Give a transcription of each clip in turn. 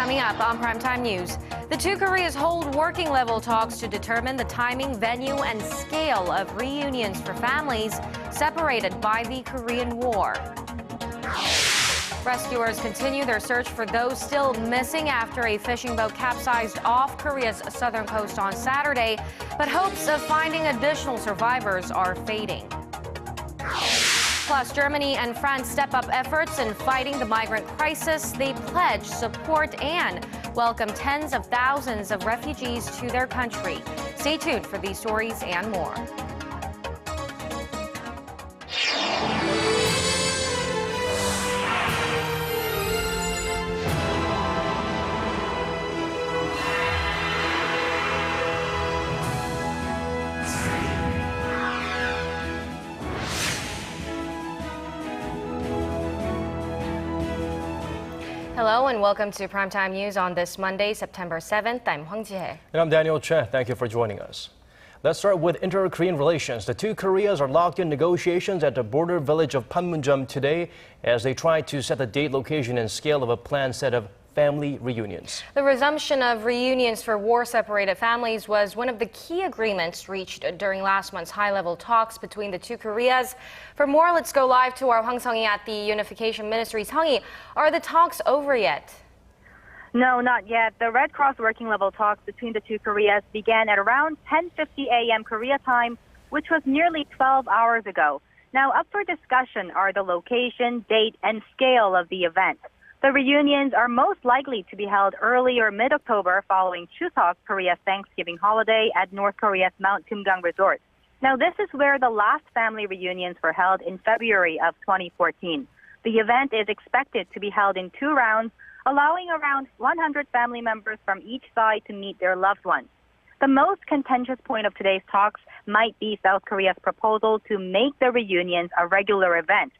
Coming up on Primetime News, the two Koreas hold working-level talks to determine the timing, venue, and scale of reunions for families separated by the Korean War. Rescuers continue their search for those still missing after a fishing boat capsized off Korea's southern coast on Saturday, but hopes of finding additional survivors are fading. Plus, Germany and France step up efforts in fighting the migrant crisis. They pledge support and welcome tens of thousands of refugees to their country. Stay tuned for these stories and more. Hello and welcome to Primetime News on this Monday, September 7th. I'm Hwang Ji-hye. And I'm Daniel Choy. Thank you for joining us. Let's start with inter-Korean relations. The two Koreas are locked in negotiations at the border village of Panmunjom today as they try to set the date, location, and scale of a planned set of family reunions. The resumption of reunions for war-separated families was one of the key agreements reached during last month's high-level talks between the two Koreas. For more, let's go live to our Hwang Sung-hee at the Unification Ministry. Sung-hee, are the talks over yet? No, not yet. The Red Cross working-level talks between the two Koreas began at around 10:50 a.m. Korea time, which was nearly 12 hours ago. Now, up for discussion are the location, date, and scale of the event. The reunions are most likely to be held early or mid-October following Chuseok, Korea's Thanksgiving holiday, at North Korea's Mount Kumgang Resort. Now, this is where the last family reunions were held in February of 2014. The event is expected to be held in 2 rounds, allowing around 100 family members from each side to meet their loved ones. The most contentious point of today's talks might be South Korea's proposal to make the reunions a regular event.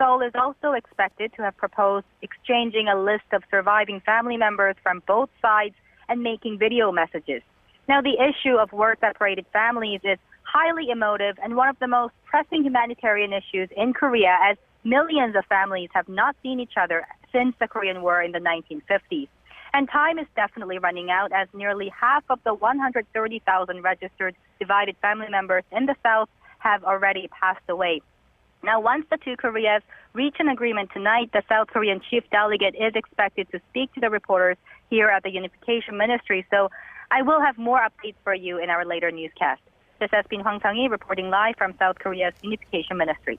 Seoul is also expected to have proposed exchanging a list of surviving family members from both sides and making video messages. Now, the issue of war-separated families is highly emotive and one of the most pressing humanitarian issues in Korea, as millions of families have not seen each other since the Korean War in the 1950s. And time is definitely running out, as nearly half of the 130,000 registered divided family members in the South have already passed away. Now, once the two Koreas reach an agreement tonight, the South Korean chief delegate is expected to speak to the reporters here at the Unification Ministry. So I will have more updates for you in our later newscast. This has been Hwang Sung-hee reporting live from South Korea's Unification Ministry.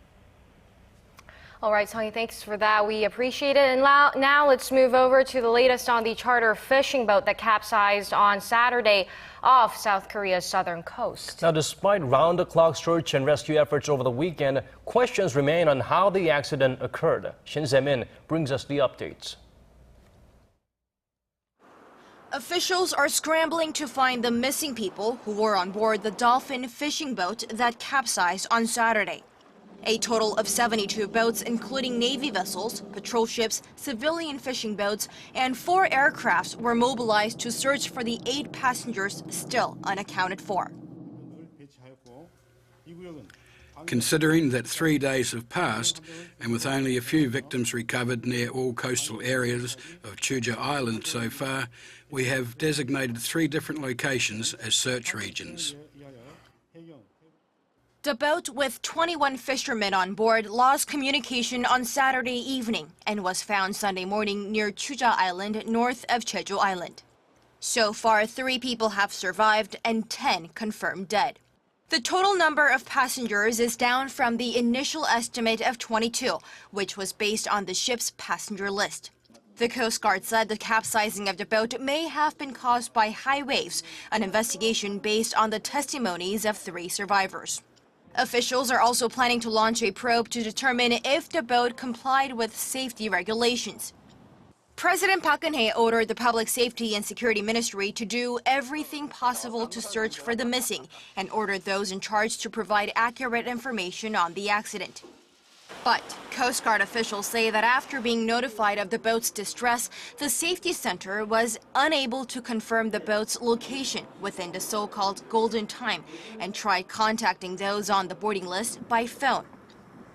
All right, Sung-hee, thanks for that. We appreciate it. And now let's move over to the latest on the charter fishing boat that capsized on Saturday off South Korea's southern coast. Now, despite round-the-clock search and rescue efforts over the weekend, questions remain on how the accident occurred. Shin Se-min brings us the updates. Officials are scrambling to find the missing people who were on board the Dolphin fishing boat that capsized on Saturday. A total of 72 boats, including Navy vessels, patrol ships, civilian fishing boats, and 4 aircrafts were mobilized to search for the 8 passengers still unaccounted for. Considering that 3 days have passed, and with only a few victims recovered near all coastal areas of Jeju Island so far, we have designated 3 different locations as search regions. The boat with 21 fishermen on board lost communication on Saturday evening and was found Sunday morning near Jeju Island, north of Jeju Island. So far, 3 people have survived and 10 confirmed dead. The total number of passengers is down from the initial estimate of 22, which was based on the ship's passenger list. The Coast Guard said the capsizing of the boat may have been caused by high waves, an investigation based on the testimonies of 3 survivors. Officials are also planning to launch a probe to determine if the boat complied with safety regulations. President Park Geunhye ordered the Public Safety and Security Ministry to do everything possible to search for the missing and ordered those in charge to provide accurate information on the accident. But Coast Guard officials say that after being notified of the boat's distress, the safety center was unable to confirm the boat's location within the so-called golden time and tried contacting those on the boarding list by phone.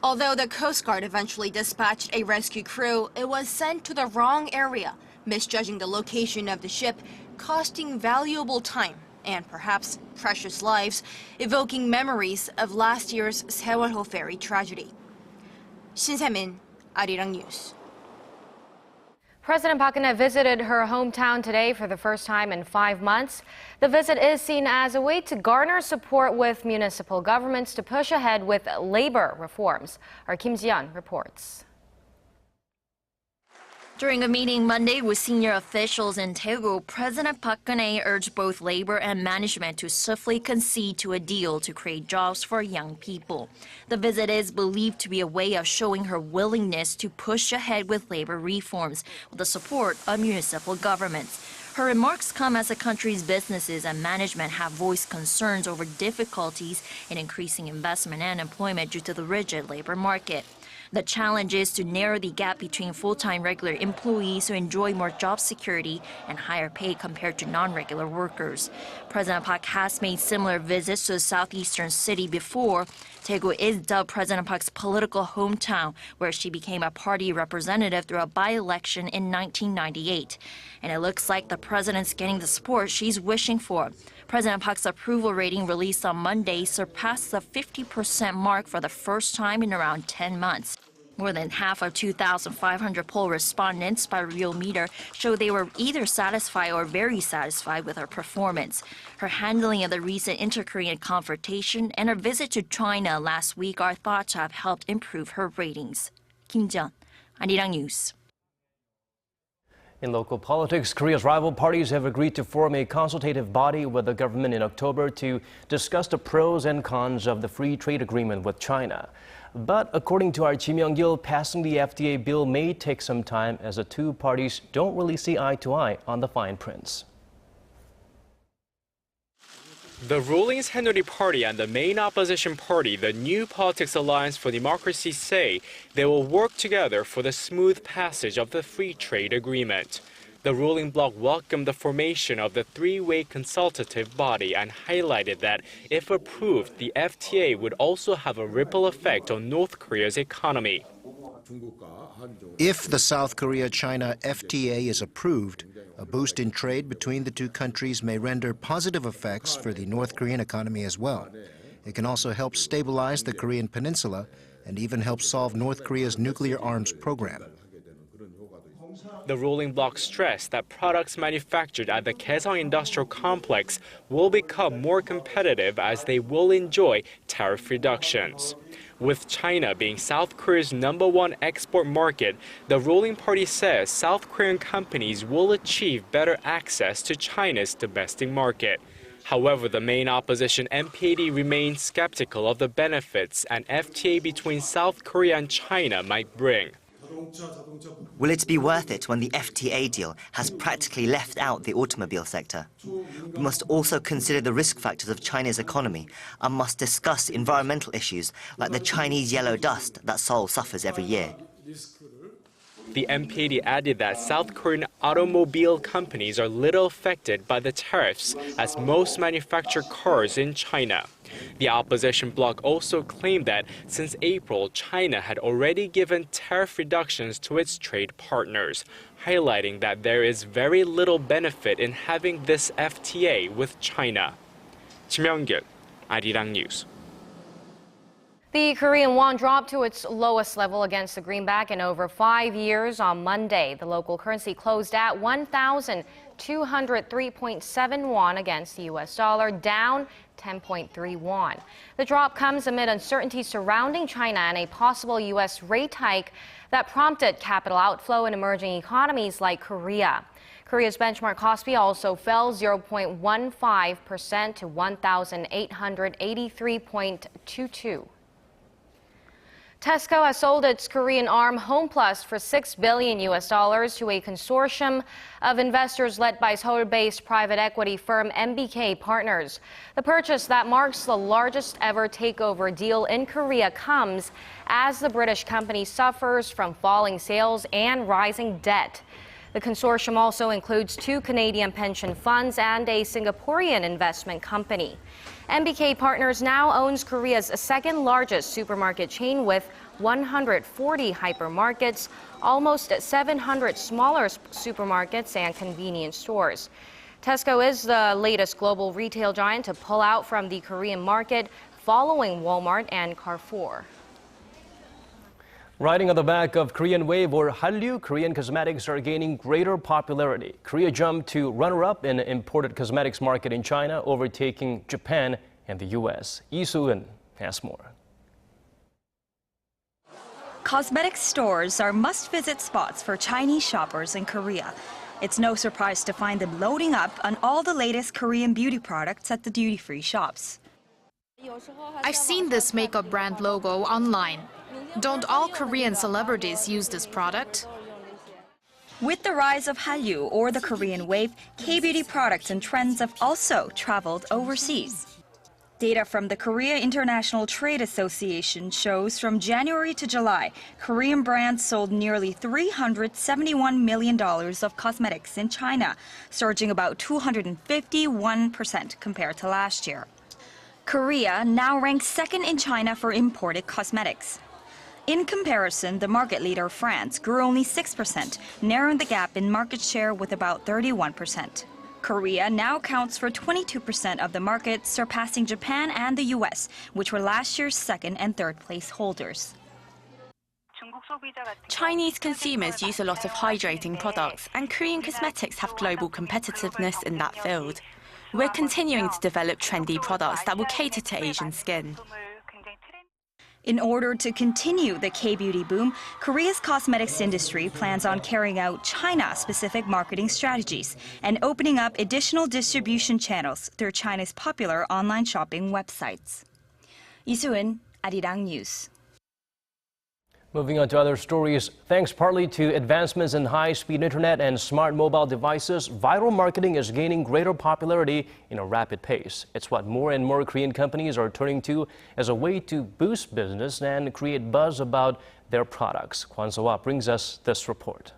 Although the Coast Guard eventually dispatched a rescue crew, it was sent to the wrong area misjudging the location of the ship, costing valuable time and perhaps precious lives, evoking memories of last year's Sewol ferry tragedy. Shin Se-min, Arirang News. President Park Geunhye visited her hometown today for the first time in 5 months. The visit is seen as a way to garner support with municipal governments to push ahead with labor reforms. Our Kim Ji-yeon reports. During a meeting Monday with senior officials in Daegu, President Park Geunhye urged both labor and management to swiftly concede to a deal to create jobs for young people. The visit is believed to be a way of showing her willingness to push ahead with labor reforms with the support of municipal governments. Her remarks come as the country's businesses and management have voiced concerns over difficulties in increasing investment and employment due to the rigid labor market. The challenge is to narrow the gap between full-time regular employees who enjoy more job security and higher pay compared to non-regular workers. President Park has made similar visits to the southeastern city before. Daegu is dubbed President Park's political hometown, where she became a party representative through a by-election in 1998. And it looks like the president's getting the support she's wishing for. President Park's approval rating released on Monday surpassed the 50% mark for the first time in around 10 months. More than half of 2,500 poll respondents by Real Meter show they were either satisfied or very satisfied with her performance. Her handling of the recent inter-Korean confrontation and her visit to China last week are thought to have helped improve her ratings. Kim Ji-yeon, Arirang News. In local politics, Korea's rival parties have agreed to form a consultative body with the government in October to discuss the pros and cons of the free trade agreement with China. But according to our Ji Myung-gil, passing the FTA bill may take some time as the two parties don't really see eye to eye on the fine prints. The ruling Saenuri Party and the main opposition party, the New Politics Alliance for Democracy, say they will work together for the smooth passage of the free trade agreement. The ruling bloc welcomed the formation of the three-way consultative body and highlighted that, if approved, the FTA would also have a ripple effect on North Korea's economy. If the South Korea-China FTA is approved, a boost in trade between the two countries may render positive effects for the North Korean economy as well. It can also help stabilize the Korean peninsula and even help solve North Korea's nuclear arms program. The ruling bloc stressed that products manufactured at the Kaesong Industrial Complex will become more competitive as they will enjoy tariff reductions. With China being South Korea's #1 export market, the ruling party says South Korean companies will achieve better access to China's domestic market. However, the main opposition MPAD remains skeptical of the benefits an FTA between South Korea and China might bring. Will it be worth it when the FTA deal has practically left out the automobile sector? We must also consider the risk factors of China's economy and must discuss environmental issues like the Chinese yellow dust that Seoul suffers every year. The MPAD added that South Korean automobile companies are little affected by the tariffs, as most manufacture cars in China. The opposition bloc also claimed that since April, China had already given tariff reductions to its trade partners, highlighting that there is very little benefit in having this FTA with China. Ji Myung-gil, Arirang News. The Korean won dropped to its lowest level against the greenback in over 5 years on Monday. The local currency closed at 1,203.7 won against the U.S. dollar, down 10.3 won. The drop comes amid uncertainty surrounding China and a possible U.S. rate hike that prompted capital outflow in emerging economies like Korea. Korea's benchmark Kospi also fell 0.15% to 1,883.22. Tesco has sold its Korean arm HomePlus for $6 billion to a consortium of investors led by Seoul-based private equity firm MBK Partners. The purchase that marks the largest ever takeover deal in Korea comes as the British company suffers from falling sales and rising debt. The consortium also includes 2 Canadian pension funds and a Singaporean investment company. MBK Partners now owns Korea's second largest supermarket chain with 140 hypermarkets, almost 700 smaller supermarkets and convenience stores. Tesco is the latest global retail giant to pull out from the Korean market, following Walmart and Carrefour. Riding on the back of Korean wave or Hallyu, Korean cosmetics are gaining greater popularity. Korea jumped to runner-up in imported cosmetics market in China, overtaking Japan and the U.S. Lee Soo-eun has more. Cosmetics stores are must-visit spots for Chinese shoppers in Korea. It's no surprise to find them loading up on all the latest Korean beauty products at the duty-free shops. I've seen this makeup brand logo online. Don't all Korean celebrities use this product? With the rise of Hallyu or the Korean wave, K-beauty products and trends have also traveled overseas. Data from the Korea International Trade Association shows from January to July, Korean brands sold nearly $371 million of cosmetics in China, surging about 251% compared to last year. Korea now ranks second in China for imported cosmetics. In comparison, the market leader, France, grew only 6%, narrowing the gap in market share with about 31%. Korea now counts for 22% of the market, surpassing Japan and the U.S., which were last year's second and third place holders. Chinese consumers use a lot of hydrating products, and Korean cosmetics have global competitiveness in that field. We're continuing to develop trendy products that will cater to Asian skin. In order to continue the K-beauty boom, Korea's cosmetics industry plans on carrying out China-specific marketing strategies and opening up additional distribution channels through China's popular online shopping websites. Lee Soo-eun, Arirang News. Moving on to other stories, thanks partly to advancements in high-speed internet and smart mobile devices, viral marketing is gaining greater popularity in a rapid pace. It's what more and more Korean companies are turning to as a way to boost business and create buzz about their products. Kwon So-ah brings us this report.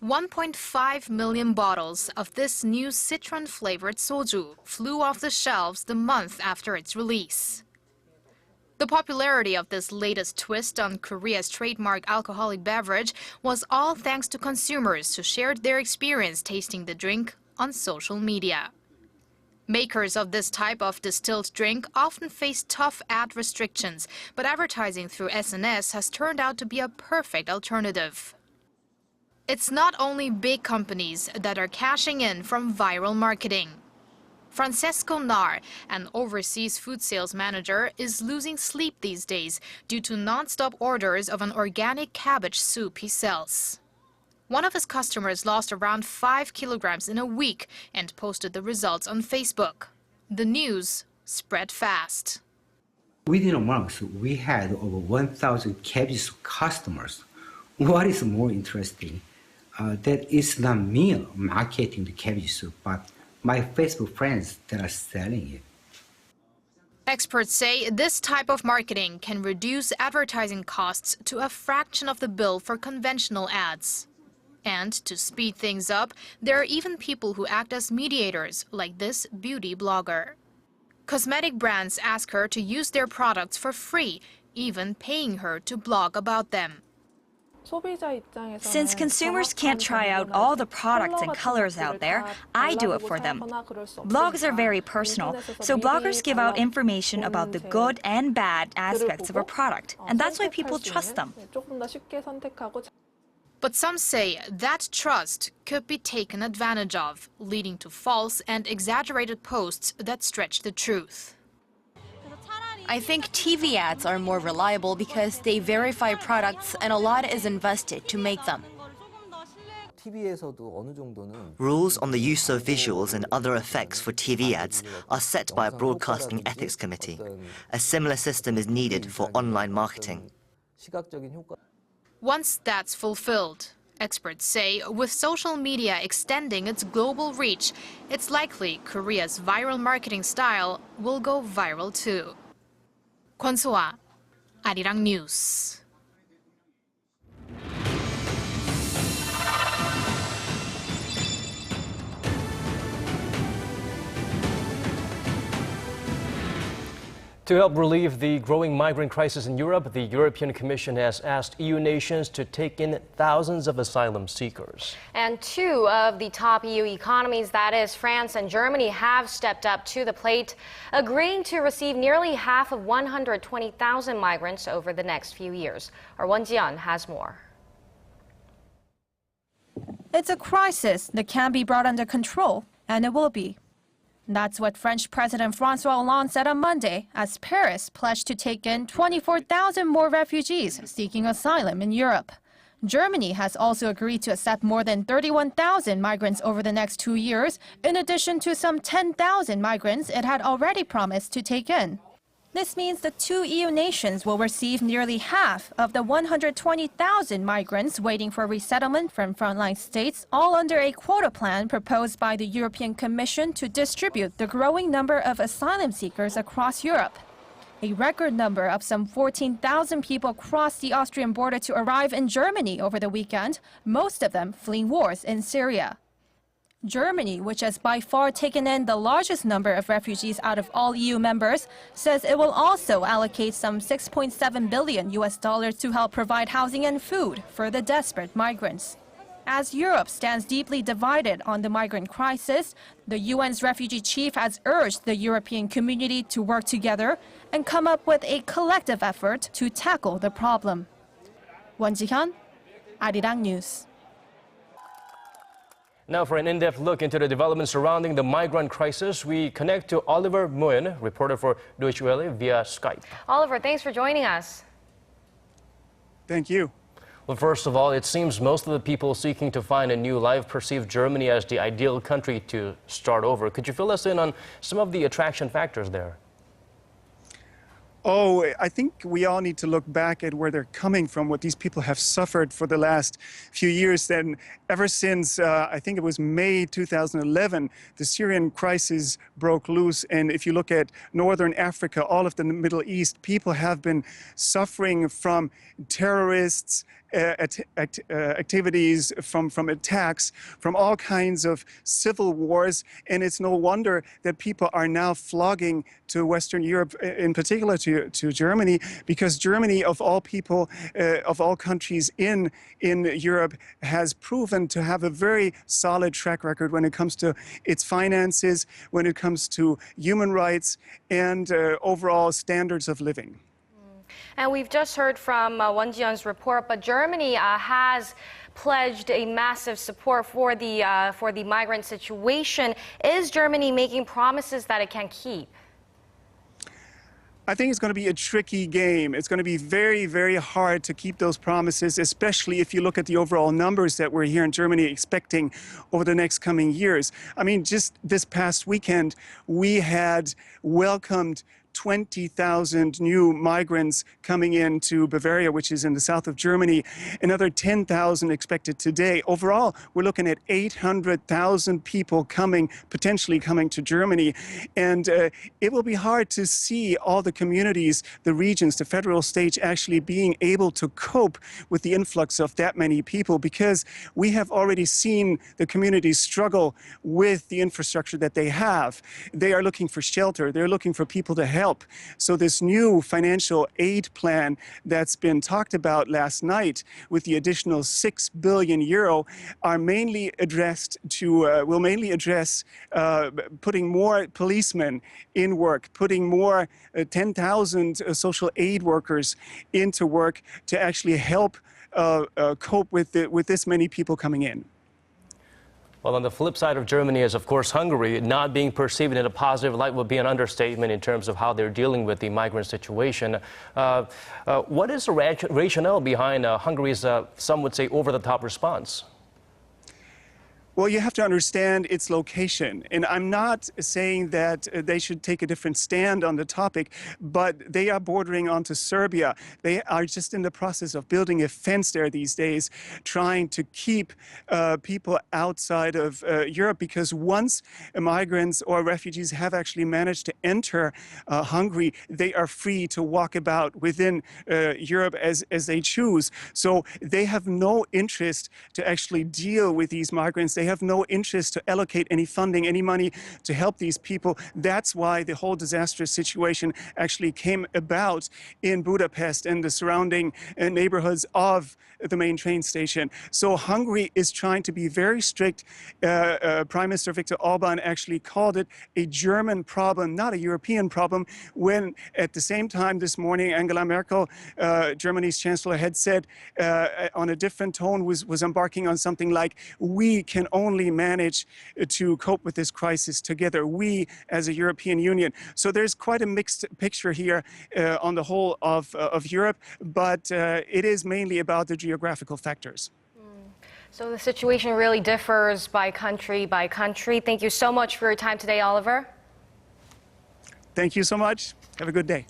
1.5 million bottles of this new citron-flavored soju flew off the shelves the month after its release. The popularity of this latest twist on Korea's trademark alcoholic beverage was all thanks to consumers who shared their experience tasting the drink on social media. Makers of this type of distilled drink often face tough ad restrictions, but advertising through SNS has turned out to be a perfect alternative. It's not only big companies that are cashing in from viral marketing. Francesco Nar, an overseas food sales manager, is losing sleep these days due to non-stop orders of an organic cabbage soup he sells. One of his customers lost around 5 kilograms in a week and posted the results on Facebook. The news spread fast. Within a month, we had over 1,000 cabbage soup customers. What is more interesting, that it's not me marketing the cabbage soup, but my Facebook friends that are selling it. Experts say this type of marketing can reduce advertising costs to a fraction of the bill for conventional ads. And to speed things up, there are even people who act as mediators, like this beauty blogger. Cosmetic brands ask her to use their products for free, even paying her to blog about them. Since consumers can't try out all the products and colors out there, I do it for them. Blogs are very personal, so bloggers give out information about the good and bad aspects of a product, and that's why people trust them. But some say that trust could be taken advantage of, leading to false and exaggerated posts that stretch the truth. I think TV ads are more reliable because they verify products and a lot is invested to make them. Rules on the use of visuals and other effects for TV ads are set by a broadcasting ethics committee. A similar system is needed for online marketing. Once that's fulfilled, experts say with social media extending its global reach, it's likely Korea's viral marketing style will go viral too. Kwon So-ah, Arirang News. To help relieve the growing migrant crisis in Europe, the European Commission has asked EU nations to take in thousands of asylum seekers. And two of the top EU economies, that is France and Germany, have stepped up to the plate, agreeing to receive nearly half of 120,000 migrants over the next few years. Our Hwang Ji-hye has more. It's a crisis that can be brought under control, and it will be. That's what French President François Hollande said on Monday as Paris pledged to take in 24,000 more refugees seeking asylum in Europe. Germany has also agreed to accept more than 31,000 migrants over the next 2 years, in addition to some 10,000 migrants it had already promised to take in. This means the two EU nations will receive nearly half of the 120,000 migrants waiting for resettlement from frontline states, all under a quota plan proposed by the European Commission to distribute the growing number of asylum seekers across Europe. A record number of some 14,000 people crossed the Austrian border to arrive in Germany over the weekend, most of them fleeing wars in Syria. Germany, which has by far taken in the largest number of refugees out of all EU members, says it will also allocate some $6.7 billion to help provide housing and food for the desperate migrants. As Europe stands deeply divided on the migrant crisis, the UN's refugee chief has urged the European community to work together and come up with a collective effort to tackle the problem. Hwang Ji-hye, Arirang News. Now for an in-depth look into the developments surrounding the migrant crisis, we connect to Oliver Nguyen, reporter for Deutsche Welle, via Skype. Oliver, thanks for joining us. Thank you. Well, first of all, it seems most of the people seeking to find a new life perceive Germany as the ideal country to start over. Could you fill us in on some of the attraction factors there? Oh, I think we all need to look back at where they're coming from, what these people have suffered for the last few years. And ever since, I think it was May 2011, the Syrian crisis broke loose. And if you look at northern Africa, all of the Middle East, people have been suffering from terrorists, activities, from attacks, from all kinds of civil wars. And it's no wonder that people are now flogging to Western Europe, in particular to Germany, because Germany, of all people, of all countries in Europe, has proven to have a very solid track record when it comes to its finances, when it comes to human rights, and overall standards of living. And we've just heard from Hwang Ji-hye's report, but Germany has pledged a massive support for the migrant situation. Is Germany making promises that it can keep? I think it's going to be a tricky game. It's going to be very, very hard to keep those promises, especially if you look at the overall numbers that we're here in Germany expecting over the next coming years. I mean, just this past weekend, we had welcomed 20,000 new migrants coming into Bavaria, which is in the south of Germany. Another 10,000 expected today. Overall, we're looking at 800,000 people potentially coming to Germany. And it will be hard to see all the communities, the regions, the federal states actually being able to cope with the influx of that many people, because we have already seen the communities struggle with the infrastructure that they have. They are looking for shelter. They're looking for people to help. So this new financial aid plan that's been talked about last night with the additional €6 billion are mainly addressed to, will mainly address putting more policemen in work, putting more 10,000 social aid workers into work to actually help cope with this many people coming in. Well, on the flip side of Germany is, of course, Hungary. Not being perceived in a positive light would be an understatement in terms of how they're dealing with the migrant situation. What is the rationale behind Hungary's, some would say, over-the-top response? Well, you have to understand its location. And I'm not saying that they should take a different stand on the topic, but they are bordering onto Serbia. They are just in the process of building a fence there these days, trying to keep people outside of Europe, because once migrants or refugees have actually managed to enter Hungary, they are free to walk about within Europe as they choose. So they have no interest to actually deal with these migrants. They have no interest to allocate any funding, any money to help these people. That's why the whole disastrous situation actually came about in Budapest and the surrounding neighborhoods of the main train station. So Hungary is trying to be very strict. Prime Minister Viktor Orban actually called it a German problem, not a European problem, when at the same time this morning Angela Merkel, Germany's chancellor, had said on a different tone, was embarking on something like, we can only manage to cope with this crisis together, we as a European Union. So there's quite a mixed picture here on the whole of Europe, but it is mainly about the geographical factors. So the situation really differs by country. Thank you so much for your time today, Oliver. Thank you so much. Have a good day.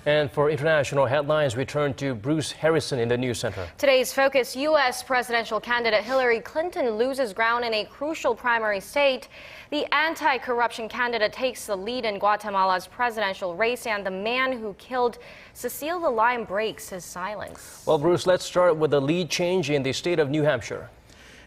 And for international headlines, we turn to Bruce Harrison in the news center. Today's focus: U.S. presidential candidate Hillary Clinton loses ground in a crucial primary state. The anti-corruption candidate takes the lead in Guatemala's presidential race, and the man who killed Cecile the Lion breaks his silence. Well, Bruce, let's start with the lead change in the state of New Hampshire.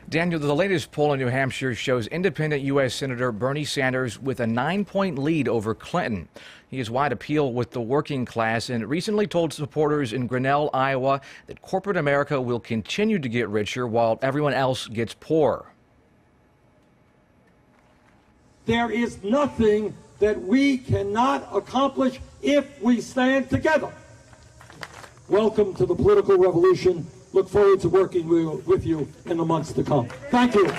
Daniel, the latest poll in New Hampshire shows independent U.S. Senator Bernie Sanders with a 9-point lead over Clinton. He has wide appeal with the working class and recently told supporters in Grinnell, Iowa, that corporate America will continue to get richer while everyone else gets poorer. There is nothing that we cannot accomplish if we stand together. Welcome to the political revolution. Look forward to working with you in the months to come. Thank you.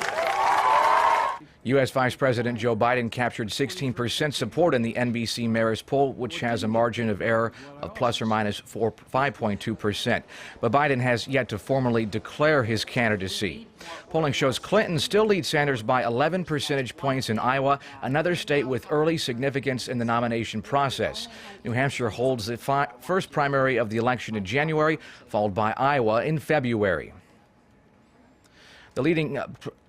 U.S. Vice President Joe Biden captured 16% support in the NBC Marist poll, which has a margin of error of plus or minus 5.2%. But Biden has yet to formally declare his candidacy. Polling shows Clinton still leads Sanders by 11 percentage points in Iowa, another state with early significance in the nomination process. New Hampshire holds the first primary of the election in January, followed by Iowa in February. The leading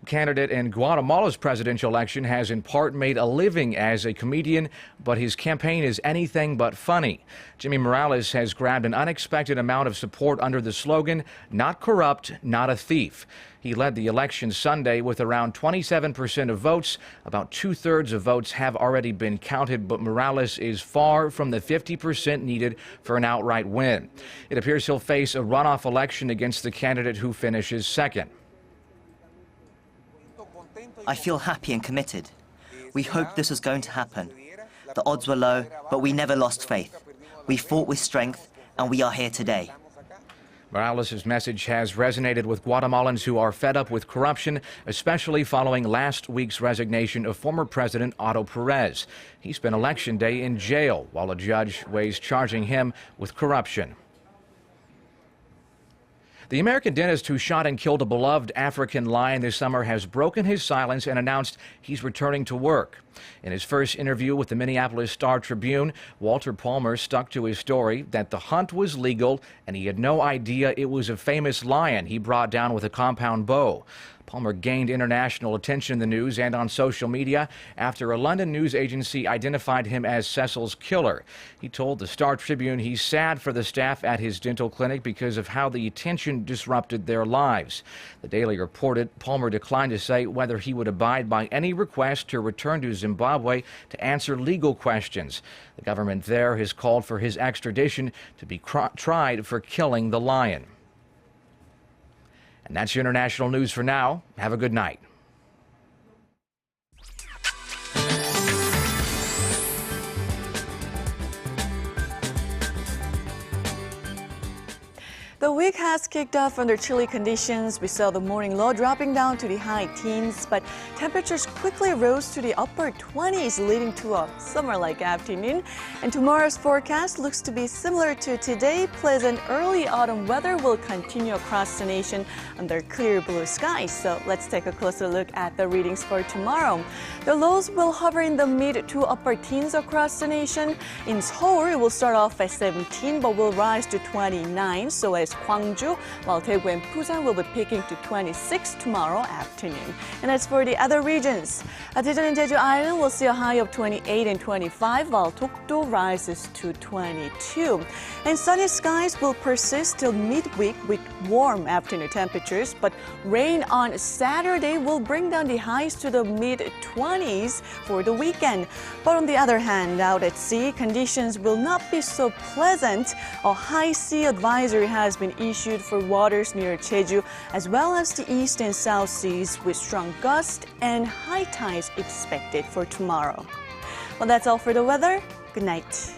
candidate in Guatemala's presidential election has in part made a living as a comedian, but his campaign is anything but funny. Jimmy Morales has grabbed an unexpected amount of support under the slogan, "Not corrupt, not a thief." He led the election Sunday with around 27% of votes. About 2/3 of votes have already been counted, but Morales is far from the 50% needed for an outright win. It appears he'll face a runoff election against the candidate who finishes second. I feel happy and committed. We hoped this was going to happen. The odds were low, but we never lost faith. We fought with strength, and we are here today. Morales' message has resonated with Guatemalans who are fed up with corruption, especially following last week's resignation of former President Otto Perez. He spent Election Day in jail while a judge weighs charging him with corruption. The American dentist who shot and killed a beloved African lion this summer has broken his silence and announced he's returning to work. In his first interview with the Minneapolis Star-Tribune, Walter Palmer stuck to his story that the hunt was legal and he had no idea it was a famous lion he brought down with a compound bow. Palmer gained international attention in the news and on social media after a London news agency identified him as Cecil's killer. He told the Star-Tribune he's sad for the staff at his dental clinic because of how the attention disrupted their lives. The Daily reported Palmer declined to say whether he would abide by any request to return to Zimbabwe to answer legal questions. The government there has called for his extradition to be tried for killing the lion. And that's your international news for now. Have a good night. The week has kicked off under chilly conditions. We saw the morning low dropping down to the high teens, but temperatures quickly rose to the upper 20s, leading to a summer-like afternoon. And tomorrow's forecast looks to be similar to today. Pleasant early autumn weather will continue across the nation under clear blue skies. So let's take a closer look at the readings for tomorrow. The lows will hover in the mid to upper teens across the nation. In Seoul, it will start off at 17, but will rise to 29. So as Gwangju, while Daegu and Busan will be peaking to 26 tomorrow afternoon. And as for the other regions, Daejeon and Jeju Island will see a high of 28 and 25, while Dokdo rises to 22. And sunny skies will persist till midweek with warm afternoon temperatures, but rain on Saturday will bring down the highs to the mid-20s for the weekend. But on the other hand, out at sea, conditions will not be so pleasant. A high sea advisory has been issued for waters near Jeju, as well as the east and south seas, with strong gusts and high tides expected for tomorrow. Well, that's all for the weather. Good night.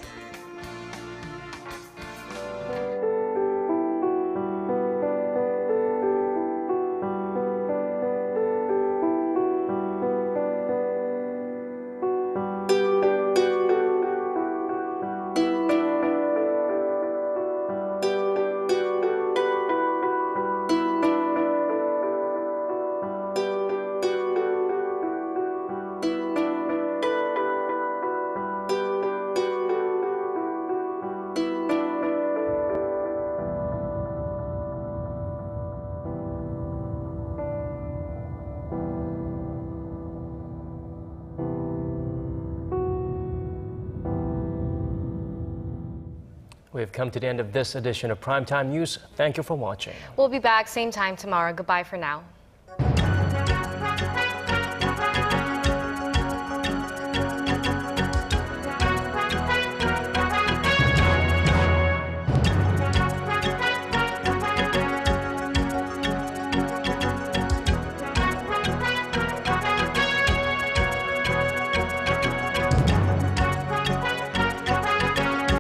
We've come to the end of this edition of Primetime News. Thank you for watching. We'll be back same time tomorrow. Goodbye for now.